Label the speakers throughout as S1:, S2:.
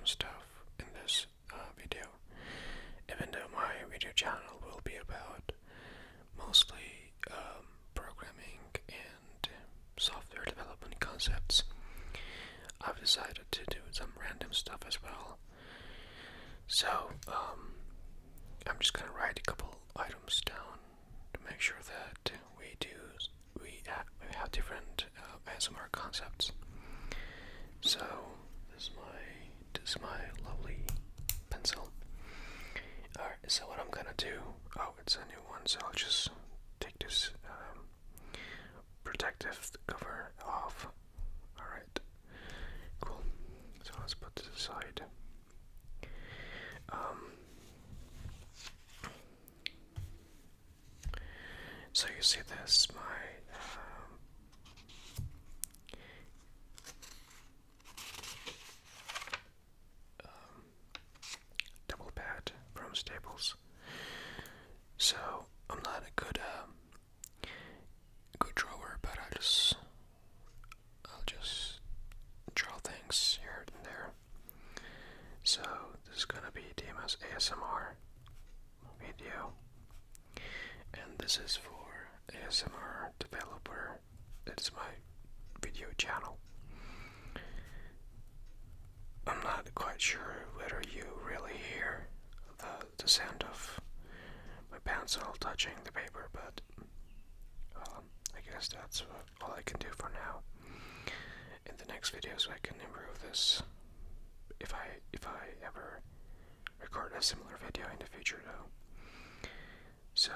S1: stuff in this video, even though my video channel will be about mostly programming and software development concepts. I've decided to do some random stuff as well. So I'm just gonna write a couple items down to make sure that we have different ASMR concepts. So this is my lovely pencil. Alright, so what I'm gonna do, it's a new one, so I'll just take this protective cover off. Alright, cool. So let's put this aside. So you see this, my double pad from Staples. So I'm not a good drawer, but I'll just draw things here and there. So this is gonna be Dima's ASMR video, and this is for ASMR developer. It's my video channel. I'm not quite sure whether you really hear the sound of my pencil touching the paper, but I guess that's all I can do for now. In the next videos I can improve this if I ever record a similar video in the future though. So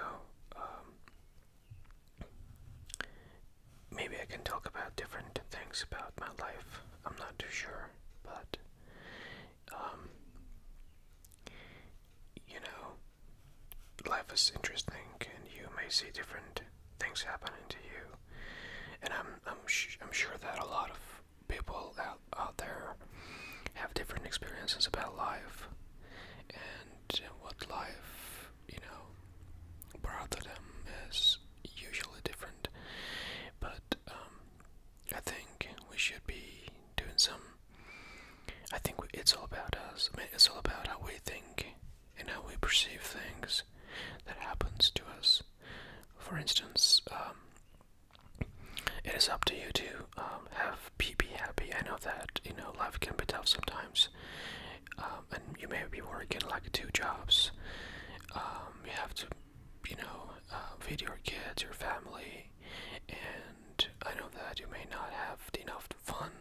S1: maybe I can talk about different things about my life. I'm not too sure, but you know, life is interesting, and you may see different things happening to you. And I'm sure that a lot of people out there have different experiences about life, and what life, brought to them is usually different. But I think we should be doing some. I think it's all about us. I mean, it's all about how we think and how we perceive things that happens to us. For instance, it is up to you to be happy. I know that life can be tough sometimes, and you may be working like 2 jobs. You have to, feed your kids, your family, and I know that you may not have enough fun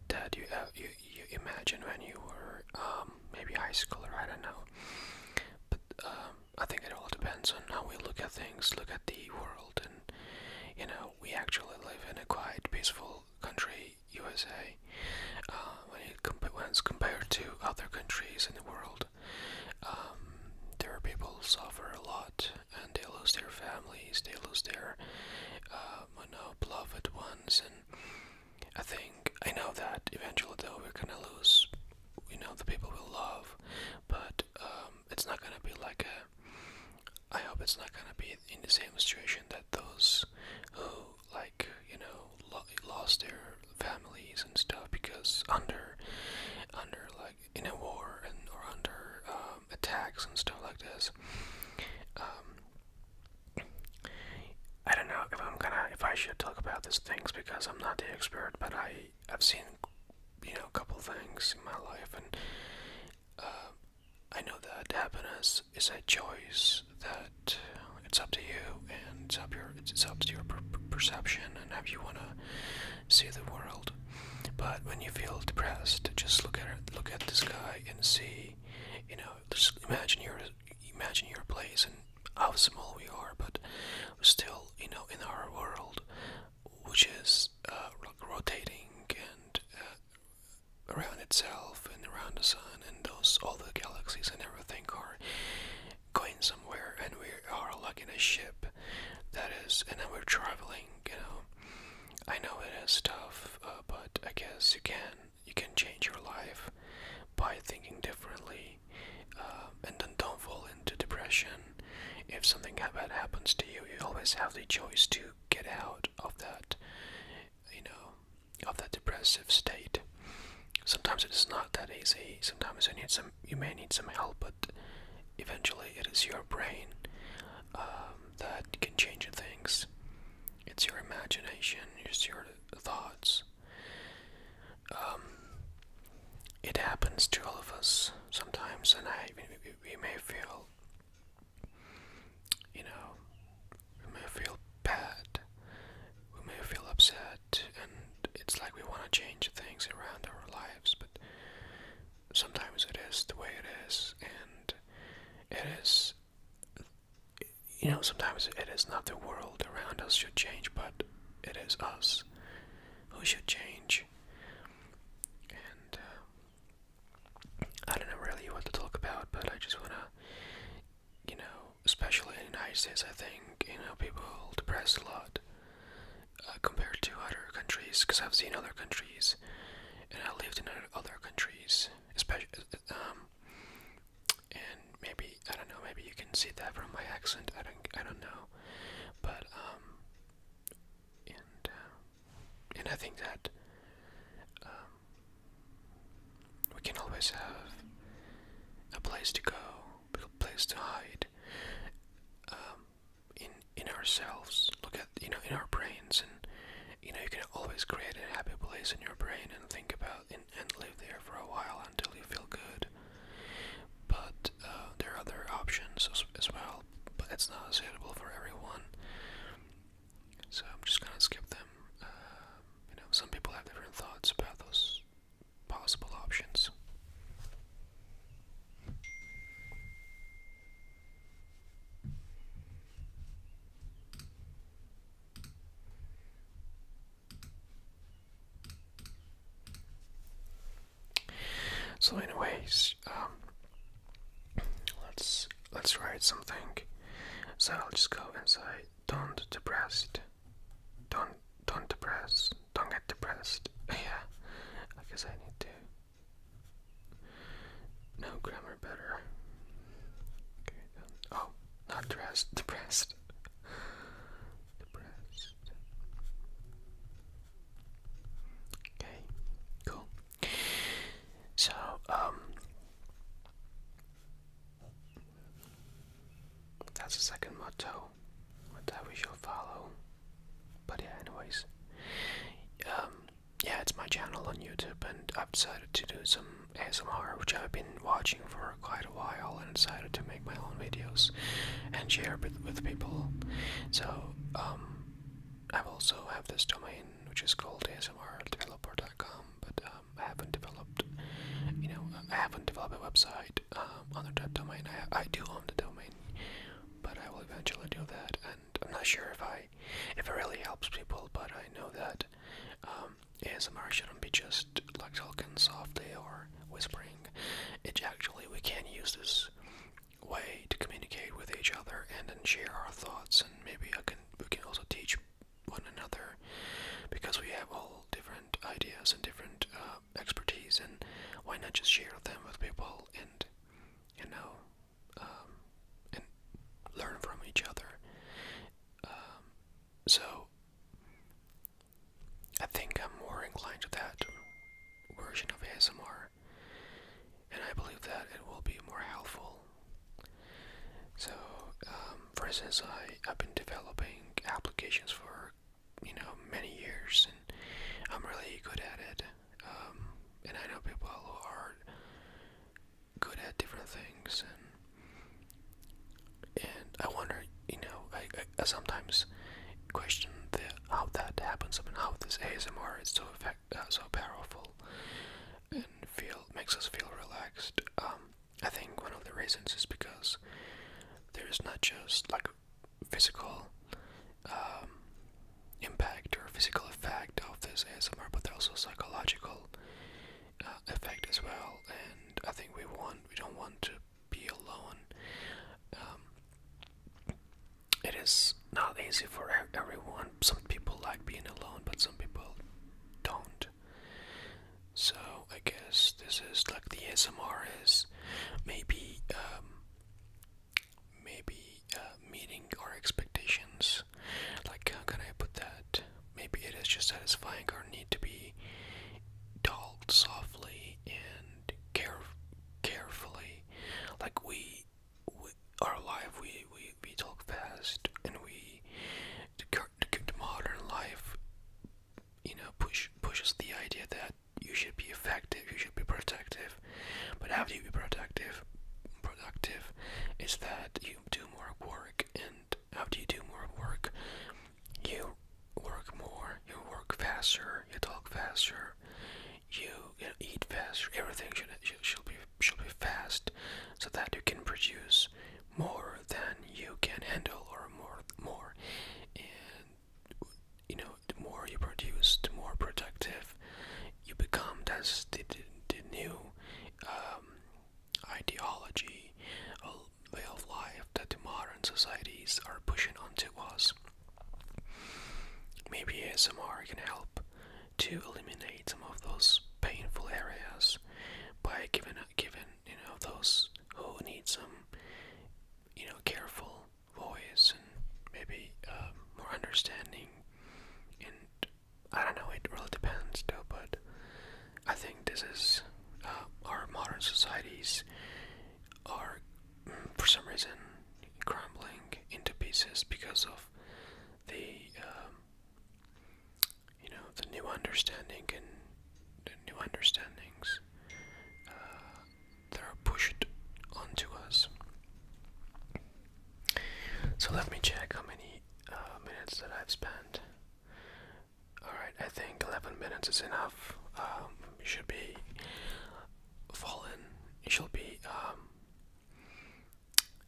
S1: that you imagine when you were maybe high school, or I don't know. But I think it all depends on how we look at things, look at the world, and we actually live in a quite peaceful country, USA. When it's compared to other countries in the world, there are people who suffer a lot, and they lose their families, they lose their beloved ones, and I know that eventually though we're gonna lose the people we love, but it's not gonna be like I hope it's not gonna be in the same situation that those who lost their families and stuff because under like in a war or under attacks and stuff like this. I don't know if I should talk about these things because I'm not the expert, but I've seen a couple things in my life, and I know that happiness is a choice, that it's up to you, and it's up to your perception and how you wanna see the world. But when you feel depressed, just look at the sky and see, just imagine your place and how small we are, but still, in our world, which is rotating and around itself and around the sun, and all the galaxies and everything are going somewhere, and we are like in a ship and then we're traveling. I know it is tough, but I guess you can change your life by thinking differently, and then don't fall into depression. If something bad happens to you, you always have the choice to get out of that, of that depressive state. Sometimes it is not that easy. Sometimes you may need some help, but eventually it is your brain that can change things. It's your imagination, it's your thoughts. Um, it happens to all of us sometimes, and we may feel, you know, we may feel bad, we may feel upset, and it's like we want to change things around our lives, but sometimes it is the way it is, and it is, sometimes it is not the world around us should change, but it is us who should change. And I don't know really what to talk about, but I just wanna, especially in the United States, I think, people depressed a lot compared to other countries, because I've seen other countries, and I lived in other countries, especially, and maybe, I don't know, maybe you can see that from my accent, I don't know, but, and I think that, we can always have a place to go, a place to hide, in ourselves. Look at, in our brains, and you can always create a happy place in your brain and think about and live there for a while until you feel good. But there are other options as well, but it's not suitable for everyone. So I'm just gonna skip them. Some people have different thoughts about those possible options. So, anyways, let's write something. So I'll just go inside. Don't depressed. Don't depress. Don't get depressed. Yeah, I guess I need to. No grammar better. Okay. Oh, not dressed. Depressed. Depressed. Okay. Cool. So that's the second motto that we shall follow. But yeah, anyways, yeah, it's my channel on YouTube, and I've decided to do some ASMR, which I've been watching for quite a while, and decided to make my own videos and share with people. So I also have this domain which is called ASMRdeveloper.com, but I haven't developed, I haven't developed a website under that domain. I do own the domain, but I will eventually do that, and I'm not sure if it really helps people, but I know that ASMR shouldn't be just like talking softly or whispering. It's actually, we can use this way to communicate with each other and then share our thoughts, and maybe we can also teach one another, because we have all different ideas and different expertise, and why not just share them with people and and learn from each other. So I think I'm more inclined to that version of ASMR, and I believe that it will be more helpful. So, for instance, I've been developing applications for, many years, and I'm really good at it. And I know people who are good at different things, and I wonder, I sometimes question how that happens, and how this ASMR is so powerful, and makes us feel relaxed. I think one of the reasons is because there's not just like physical impact or physical effect of this ASMR, but there's also psychological effect as well. And I think we don't want to be alone. It is not easy for everyone. Some people like being alone, but some people don't. So I guess this is like the ASMR is maybe meeting our expectations. Like, how can I put that? Maybe it is just satisfying our need to be talked softly that you should be effective, you should be productive. But how do you be productive? Productive is that you do more work, and how do you do more work? You work more, you work faster, you talk faster, you eat faster. Everything should be fast, so that you can produce more than you can handle, or more. And the more you produce, the more productive you become. That's the new ideology, way of life that the modern societies are pushing onto us. Maybe ASMR can help to eliminate some of those painful areas by giving those who need some careful voice, and maybe more understanding. And I don't know, it really depends though, but I think this is our modern societies are for some reason crumbling into pieces because of the the new understanding and the new understandings that are pushed onto us. So let me check how many minutes that I've spent. Alright, I think 11 minutes is enough. You should be fallen. You should be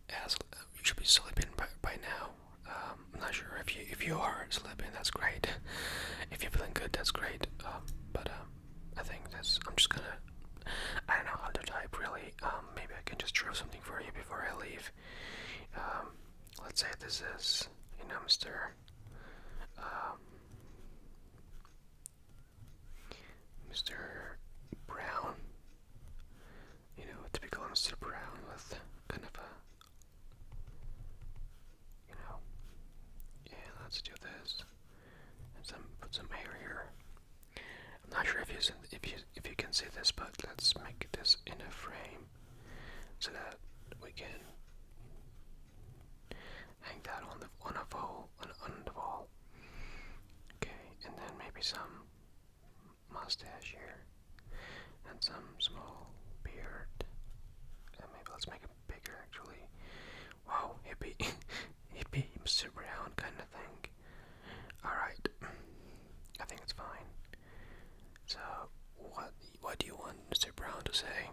S1: you should be sleeping by now. I'm not sure if you are sleeping. That's great. If you're feeling good, that's great. But I think I'm just gonna. I don't know how to type really. Maybe I can just draw something for you before I leave. Let's say this is Mr. Mr. Brown. Typical Mr. Brown with kind of a, yeah, let's do this. And put some hair here. I'm not sure if you can see this, but let's make this in a frame so that we can hang that on the wall. Okay, and then maybe some mustache here and some small beard. And maybe let's make it bigger actually. Wow, hippie hippie Mr. Brown kind of thing. Alright. I think it's fine. So what do you want Mr. Brown to say?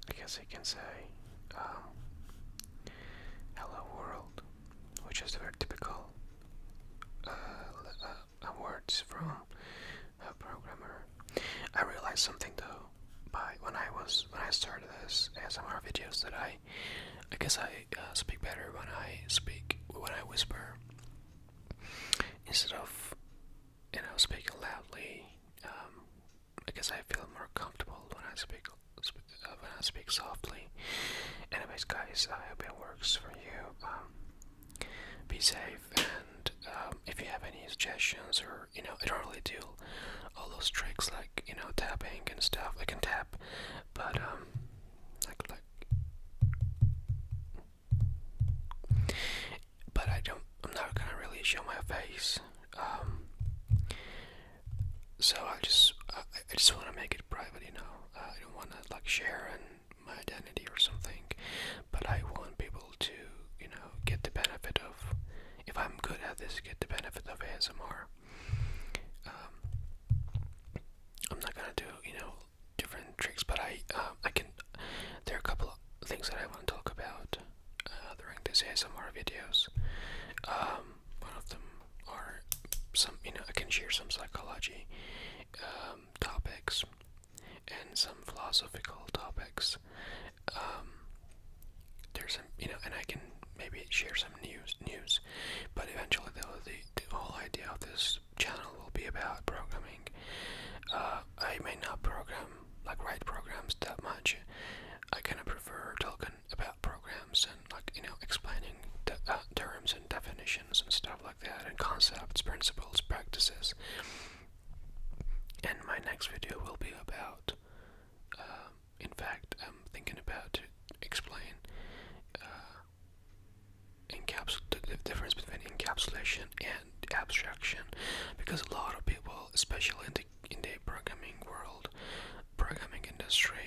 S1: I guess he can say hello world, which is a very typical words from a programmer. I realized something though when I started this ASMR videos, that I guess I speak better when I whisper instead of speaking loudly. I guess I feel more comfortable when I speak softly. Anyways, guys, I hope it works for you. Be safe, and if you have any suggestions, or I don't really do all those tricks like tapping and stuff. I can tap, but but I'm not gonna really show my face. So I just want to make it private, I don't want to share my identity or something, but I want people to get the benefit of, if I'm good at this, get the benefit of ASMR. I'm not gonna do different tricks, but I can. There are a couple of things that I want to talk about during these ASMR videos. One of them are I can share some psychology topics and some philosophical topics. There's some, and I can maybe share some news. But eventually, though, the whole idea of this channel will be about programming. I may not write programs that much. I kind of prefer talking about programs and explaining terms and definitions and stuff like that, and concepts, principles, practices. And my next video will be about, in fact, I'm thinking about to explain the difference between encapsulation and abstraction, because a lot of people, especially in the programming world, programming industry.